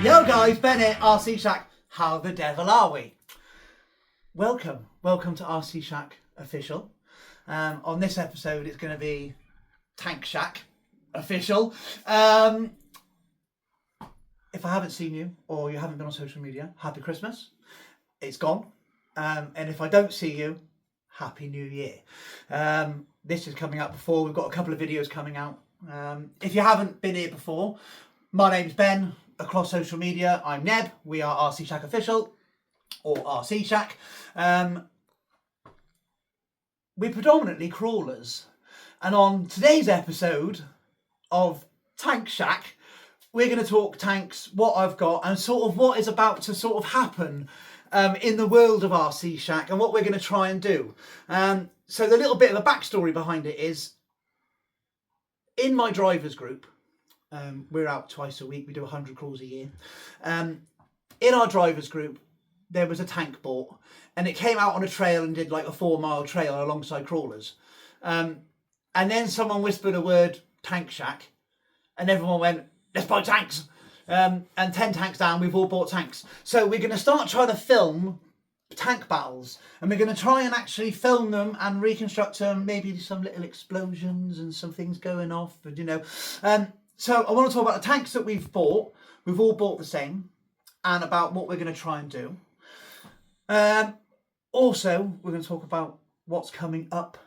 Yo guys, Bennett, RC Shack, how the devil are we? Welcome to RC Shack Official. On this episode it's going to be Tank Shack Official. If I haven't seen you or you haven't been on social media, happy Christmas. It's gone. And if I don't see you, happy New Year. This is coming out before, we've got a couple of videos coming out. If you haven't been here before, my name's Ben. Across social media, I'm Neb. We are RC Shack Official, or RC Shack. We're predominantly crawlers. And on today's episode of Tank Shack, we're going to talk tanks, what I've got, and sort of what is about to sort of happen in the world of RC Shack, and what we're going to try and do. So the little bit of a backstory behind it is, in my drivers group, we're out twice a week. We do 100 crawls a year. In our drivers group, there was a tank bought, and it came out on a trail and did like a 4-mile trail alongside crawlers. And then someone whispered a word, Tank Shack, and everyone went, let's buy tanks. And 10 tanks down, we've all bought tanks. So we're going to start trying to film tank battles, and we're going to try and actually film them and reconstruct them, maybe some little explosions and some things going off, but you know. So I want to talk about the tanks that we've bought. We've all bought the same, and about what we're going to try and do. Also, we're going to talk about what's coming up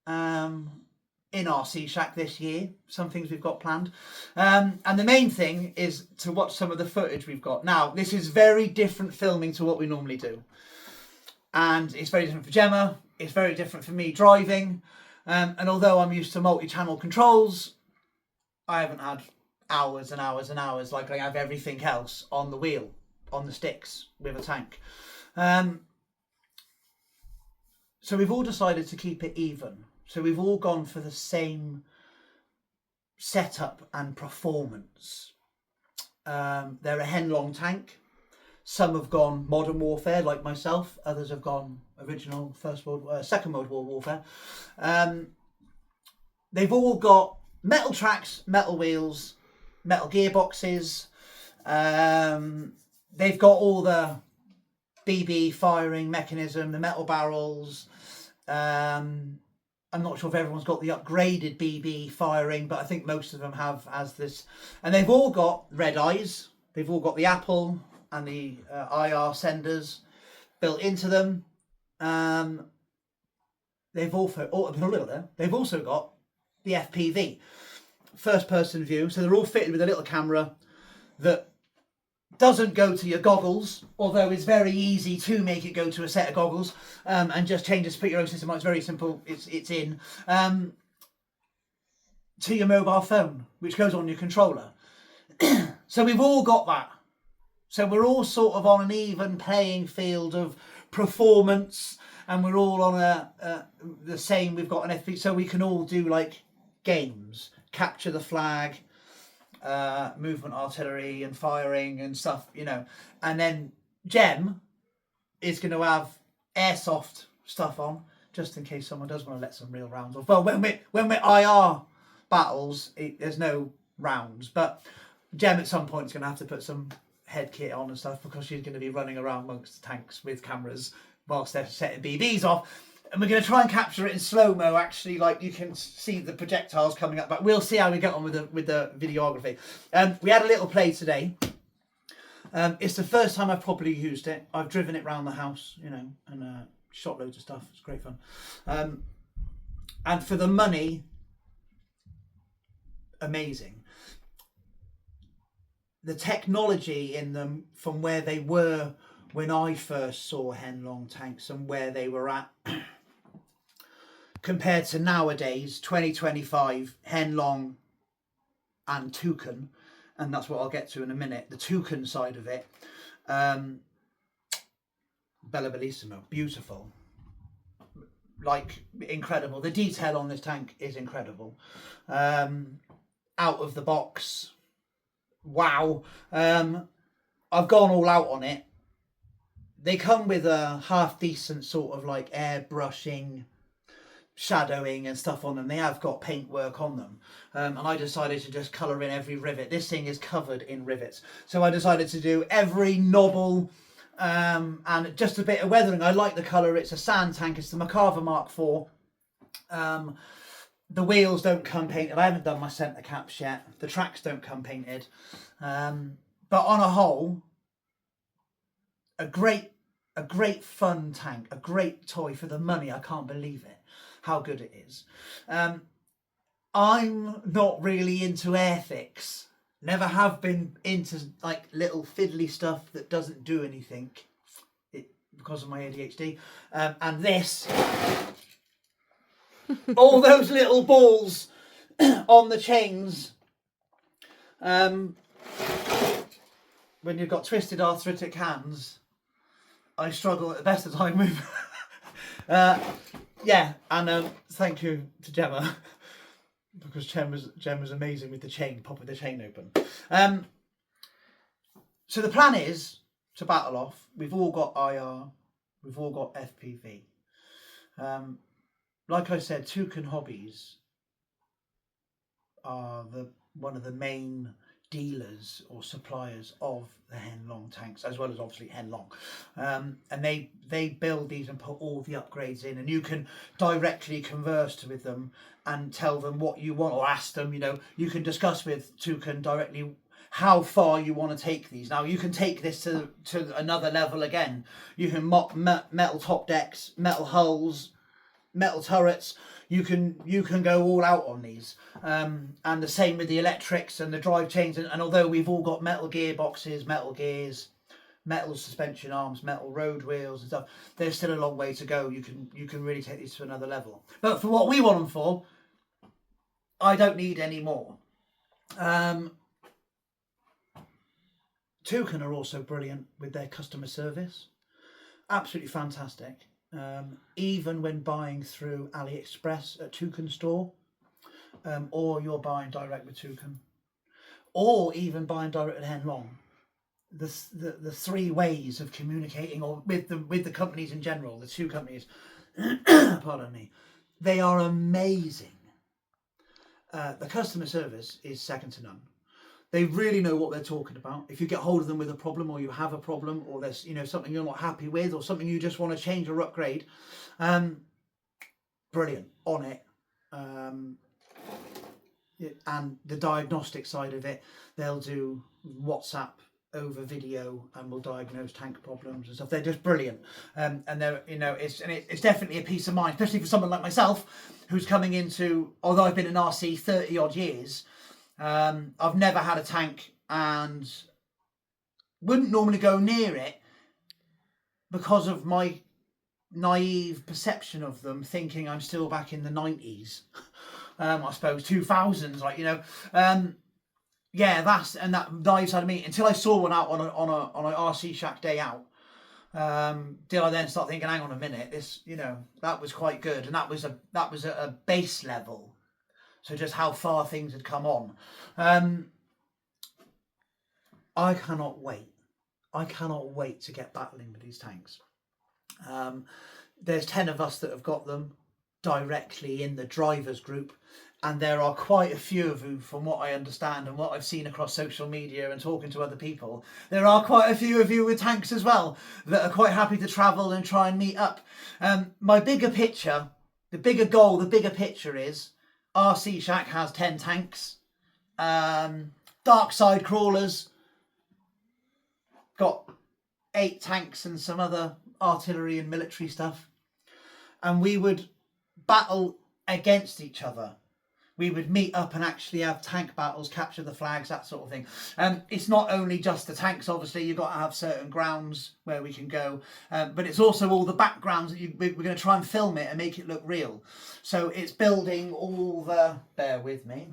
in RC Shack this year. Some things we've got planned. And the main thing is to watch some of the footage we've got. Now, this is very different filming to what we normally do. And it's very different for Gemma. It's very different for me driving. And although I'm used to multi-channel controls, I haven't had hours and hours and hours like I have everything else on the wheel, on the sticks with a tank. So we've all decided to keep it even. So we've all gone for the same setup and performance. They're a Henglong tank. Some have gone modern warfare like myself. Others have gone original Second World War warfare. They've all got metal tracks, metal wheels, metal gearboxes. They've got all the BB firing mechanism, the metal barrels. I'm not sure if everyone's got the upgraded BB firing, but I think most of them have as this. And they've all got red eyes. They've all got the Apple and the IR senders built into them. They've also got the FPV. First person view, so they're all fitted with a little camera that doesn't go to your goggles, although it's very easy to make it go to a set of goggles, and just change it to put your own system on. It's very simple. It's in to your mobile phone, which goes on your controller. So we've all got that. So we're all sort of on an even playing field of performance, and we're all on the same. We've got an FPV, so we can all do like games, capture the flag, movement artillery and firing and stuff, you know. And then Gem is going to have airsoft stuff on, just in case someone does want to let some real rounds off. Well, when we're IR battles, there's no rounds, but Gem at some point is going to have to put some head kit on and stuff, because she's going to be running around amongst the tanks with cameras whilst they're setting BBs off. And we're going to try and capture it in slow-mo, actually, like you can see the projectiles coming up, but we'll see how we get on with the videography. We had a little play today. It's the first time I've properly used it. I've driven it around the house, you know, and shot loads of stuff. It's great fun. And for the money, amazing. The technology in them, from where they were when I first saw Henglong tanks and where they were at, compared to nowadays, 2025, Henglong and Toucan, and that's what I'll get to in a minute, the Toucan side of it, Bella Bellissimo, beautiful, like incredible. The detail on this tank is incredible. Out of the box, wow. I've gone all out on it. They come with a half decent sort of like airbrushing shadowing and stuff on them. They have got paintwork on them, and I decided to just colour in every rivet. This thing is covered in rivets, so I decided to do every knobble and just a bit of weathering. I like the colour. It's a sand tank. It's the Merkava IV. The wheels don't come painted. I haven't done my centre caps yet. The tracks don't come painted, but on a whole, a great fun tank, a great toy for the money. I can't believe it, how good it is. I'm not really into Airfix. Never have been into like little fiddly stuff that doesn't do anything because of my ADHD. And this, all those little balls on the chains, when you've got twisted arthritic hands, I struggle at the best of time with. Yeah, and thank you to Gemma, because Gemma's amazing with the chain, popping the chain open. So the plan is to battle off. We've all got IR, we've all got FPV. Like I said, Toucan Hobbies are one of the main dealers or suppliers of the Henglong tanks, as well as obviously Henglong, and they build these and put all the upgrades in, and you can directly converse with them and tell them what you want, or ask them, you know, you can discuss with Toucan directly how far you want to take these. Now you can take this to another level again. You can mock metal top decks, metal hulls, metal turrets. You can go all out on these, and the same with the electrics and the drive chains. And although we've all got metal gearboxes, metal gears, metal suspension arms, metal road wheels and stuff, there's still a long way to go. You can really take these to another level. But for what we want them for, I don't need any more. Toucan are also brilliant with their customer service. Absolutely fantastic. Even when buying through AliExpress at Toucan store, or you're buying direct with Toucan, or even buying direct with Henglong, the three ways of communicating, or with the companies in general, the two companies, pardon me, they are amazing. The customer service is second to none. They really know what they're talking about. If you get hold of them with a problem, or you have a problem, or there's something you're not happy with, or something you just want to change or upgrade, brilliant on it. And the diagnostic side of it, they'll do WhatsApp over video and will diagnose tank problems and stuff. They're just brilliant, and they're it's definitely a peace of mind, especially for someone like myself who's coming into. Although I've been in RC 30 odd years. I've never had a tank and wouldn't normally go near it because of my naive perception of them, thinking I'm still back in the 90s, I suppose 2000s, yeah, that naive side of me, until I saw one out on a RC Shack day out. Did I then start thinking, hang on a minute, this, that was quite good, and that was at a base level. So just how far things had come on. I cannot wait. I cannot wait to get battling with these tanks. There's 10 of us that have got them directly in the drivers group, and there are quite a few of you, from what I understand and what I've seen across social media and talking to other people, there are quite a few of you with tanks as well that are quite happy to travel and try and meet up. My bigger picture, the bigger goal, the bigger picture is RC Shack has 10 tanks. Dark Side Crawlers got 8 tanks and some other artillery and military stuff. And we would battle against each other. We would meet up and actually have tank battles, capture the flags, that sort of thing. It's not only just the tanks, obviously, you've got to have certain grounds where we can go, but it's also all the backgrounds that we're going to try and film it and make it look real. So it's building all the, bear with me,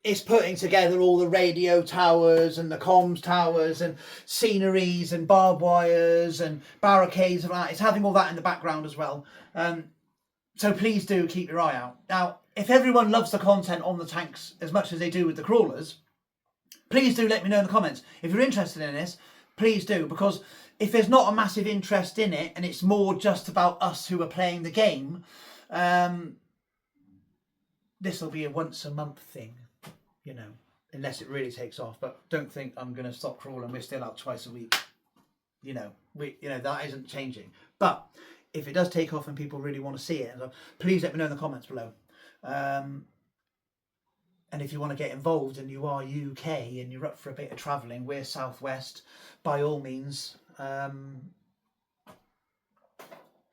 it's putting together all the radio towers and the comms towers and sceneries and barbed wires and barricades and that. It's having all that in the background as well. So please do keep your eye out. Now, if everyone loves the content on the tanks as much as they do with the crawlers, please do let me know in the comments. If you're interested in this, please do, because if there's not a massive interest in it and it's more just about us who are playing the game, this will be a once a month thing, you know, unless it really takes off. But don't think I'm going to stop crawling. We're still out twice a week. You know, that isn't changing. But if it does take off and people really want to see it, please let me know in the comments below. And if you want to get involved and you are UK and you're up for a bit of travelling, we're southwest, by all means,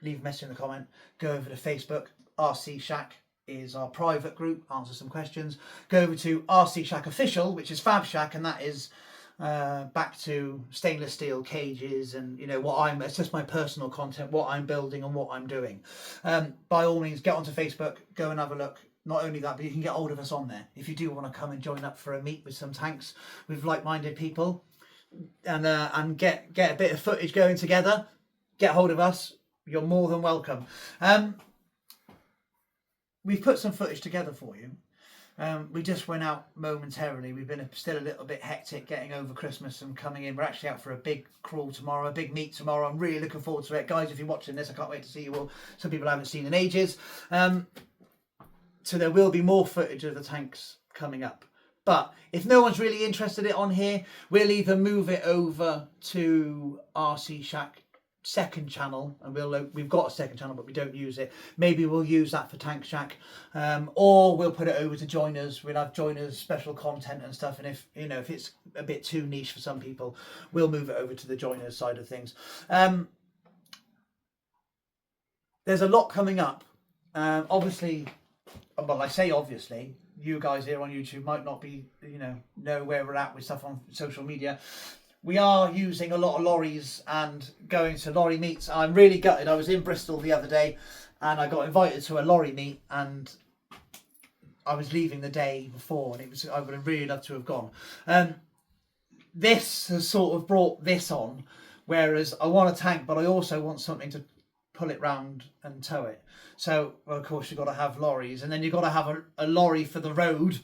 leave a message in the comment. Go over to Facebook. RC Shack is our private group. Answer some questions. Go over to RC Shack Official, which is Fab Shack, and that is back to stainless steel cages and, you know, it's just my personal content, what I'm building and what I'm doing. By all means, get onto Facebook, go and have a look. Not only that, but you can get hold of us on there if you do want to come and join up for a meet with some tanks with like-minded people, and get a bit of footage going together. Get hold of us. You're more than welcome. We've put some footage together for you. We just went out momentarily. We've been still a little bit hectic getting over Christmas and coming in. We're actually out for a big crawl tomorrow, a big meet tomorrow. I'm really looking forward to it. Guys, if you're watching this, I can't wait to see you all. Some people I haven't seen in ages. So there will be more footage of the tanks coming up. But if no one's really interested in it on here, we'll either move it over to RC Shack second channel, and we've got a second channel but we don't use it. Maybe we'll use that for Tank Shack, or we'll put it over to Joiners. We'll have Joiners special content and stuff, and if it's a bit too niche for some people, we'll move it over to the Joiners side of things. There's a lot coming up. Obviously, well, I say obviously, you guys here on YouTube might not be, know where we're at with stuff on social media. We are using a lot of lorries and going to lorry meets. I'm really gutted. I was in Bristol the other day and I got invited to a lorry meet, and I was leaving the day before, and I would have really loved to have gone. This has sort of brought this on, whereas I want a tank, but I also want something to pull it round and tow it. So, well, of course, you've got to have lorries, and then you've got to have a lorry for the road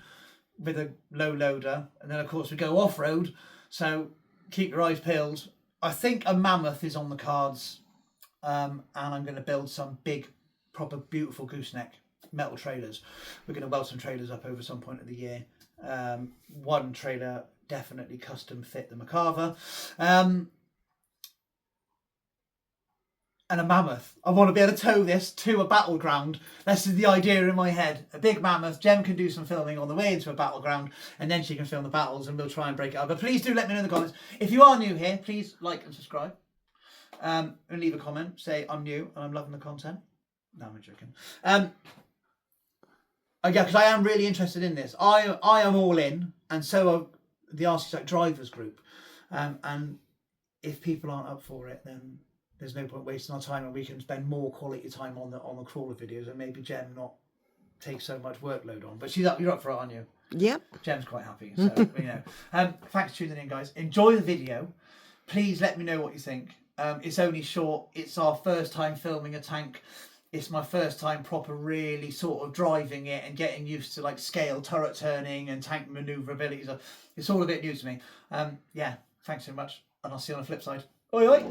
with a low loader, and then of course we go off-road, so keep your eyes peeled. I think a Mammoth is on the cards, and I'm going to build some big, proper, beautiful gooseneck metal trailers. We're going to weld some trailers up over some point of the year. One trailer definitely custom fit the Merkava. And a Mammoth. I want to be able to tow this to a battleground. This is the idea in my head. A big Mammoth. Jem can do some filming on the way into a battleground, and then she can film the battles, and we'll try and break it up. But please do let me know in the comments. If you are new here, please like and subscribe. And leave a comment. Say, I'm new and I'm loving the content. No, I'm joking. Yeah, because I am really interested in this. I am all in, and so are the RC Shack Drivers group. And if people aren't up for it, then there's no point wasting our time, and we can spend more quality time on the crawler videos, and maybe Jem not take so much workload on. But you're up for it, aren't you? Yep. Jem's quite happy, so thanks for tuning in, guys. Enjoy the video. Please let me know what you think. It's only short. It's our first time filming a tank. It's my first time proper really sort of driving it and getting used to like scale turret turning and tank manoeuvrability. So it's all a bit new to me. Yeah, thanks so much, and I'll see you on the flip side. Oi oi!